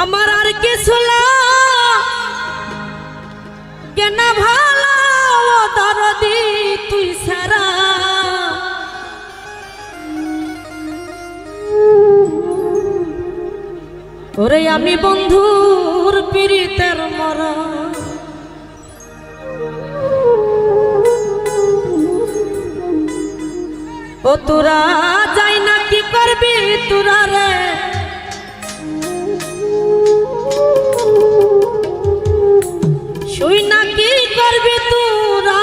আমার আর কিছু কেন ভালো দরদি তুই সারা ওরে আমি বন্ধুর পীড়িতের মরা ও তোরা যাই না কি করবি তোরা রে শুই না কি করবি তোরা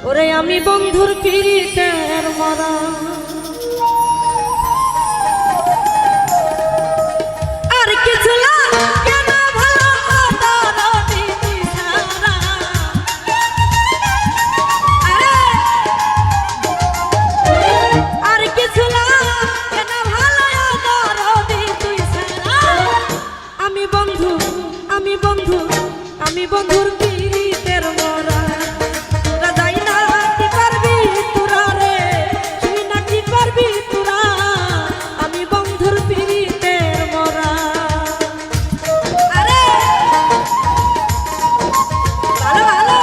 ওরে আমি বন্ধুর পীড়িতের মরা আর কিছু কেন ভালো দরদি তুই সারা আর কিছু কেন ভালো দরদি তুই সারা আমি বন্ধুর পীড়িতের মরা তোরা যাই না কি করবি তোরা রে শুই না কি করবি তোরা আমি বন্ধুর পীড়িতের মরা আরে ভালো ভালো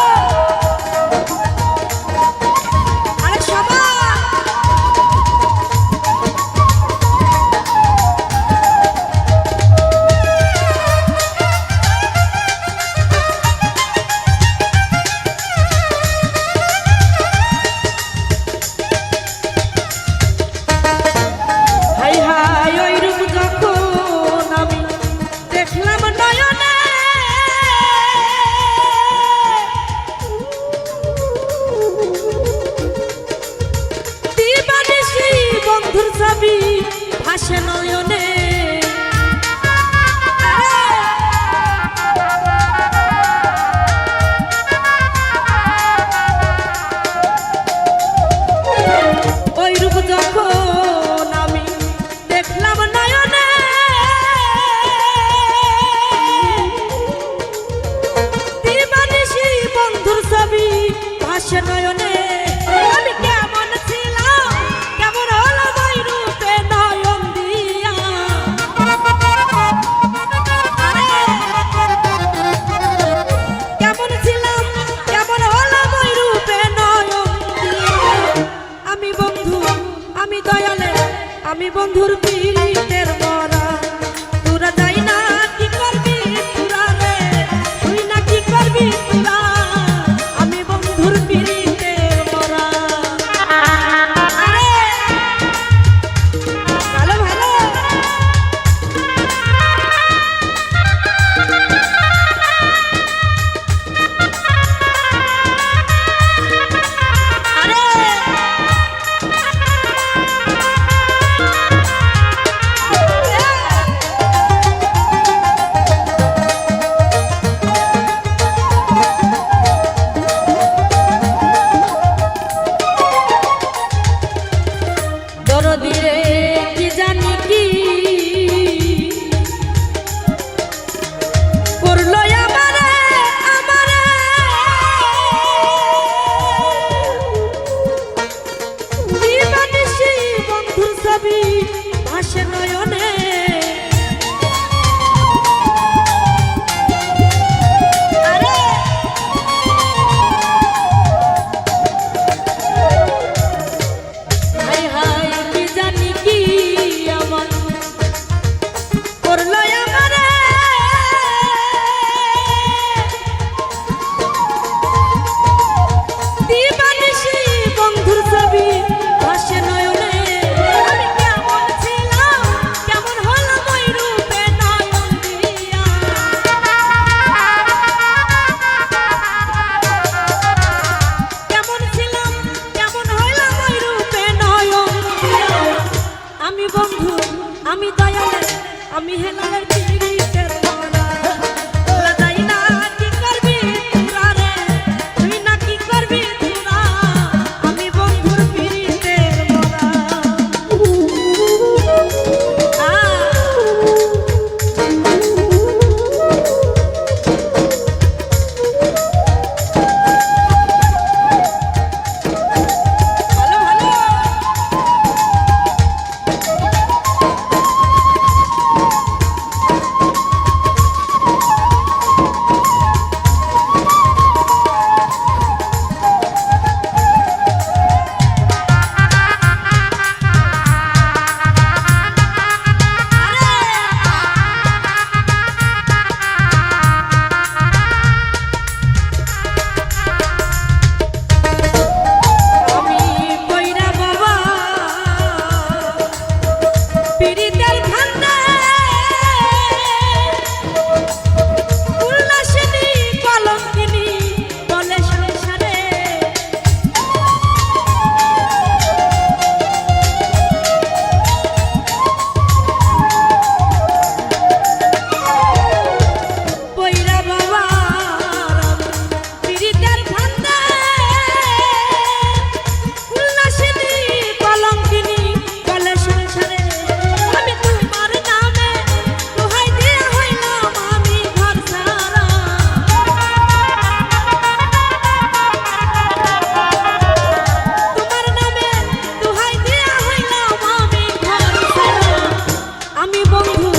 আরে সবাই ভাসে নয়নে ওই রূপ যখন আমি দেখলাম নয়নে দিবানিশি বন্ধুর ছবি ভাসে নয়নে আমি কেমন ছিলাম কেমন হলো ওই রূপে নয়ন দিয়া কেমন ছিলাম কেমন হলো ওই রূপে নয়ন দিয়া আমি দয়ালে আমি বন্ধুর পীড়িতের মরা তোরা যাই না কি করবি তোরা রে তুই না কি করবি তোরা আমি বন্ধুর পীড়িতের মরা আরে ভালো ভালো দরদিরে কি জানি কি করলো আমারে দিবানিশি বন্ধুর ছবি ভাসে নয়নে হায় হায় কি জানি কি আমার করলো আমারে দিবানিশি বন্ধুর ছবি ভাসে নয়নে আমি কেমন ছিলাম কেমন হলো ওই রূপে নয়ন দিয়া কেমন ছিলাম কেমন হলো ওই রূপে নয়ন দিয়া আমি দয়ালে আমি হেলালের পীড়িতের মরা তোরা যাই না কি করবি তোরা রে তুই না কি করবি তোরা আমি বন্ধুর পীড়িতের মরা ভালো ভালো আমি বন্ধু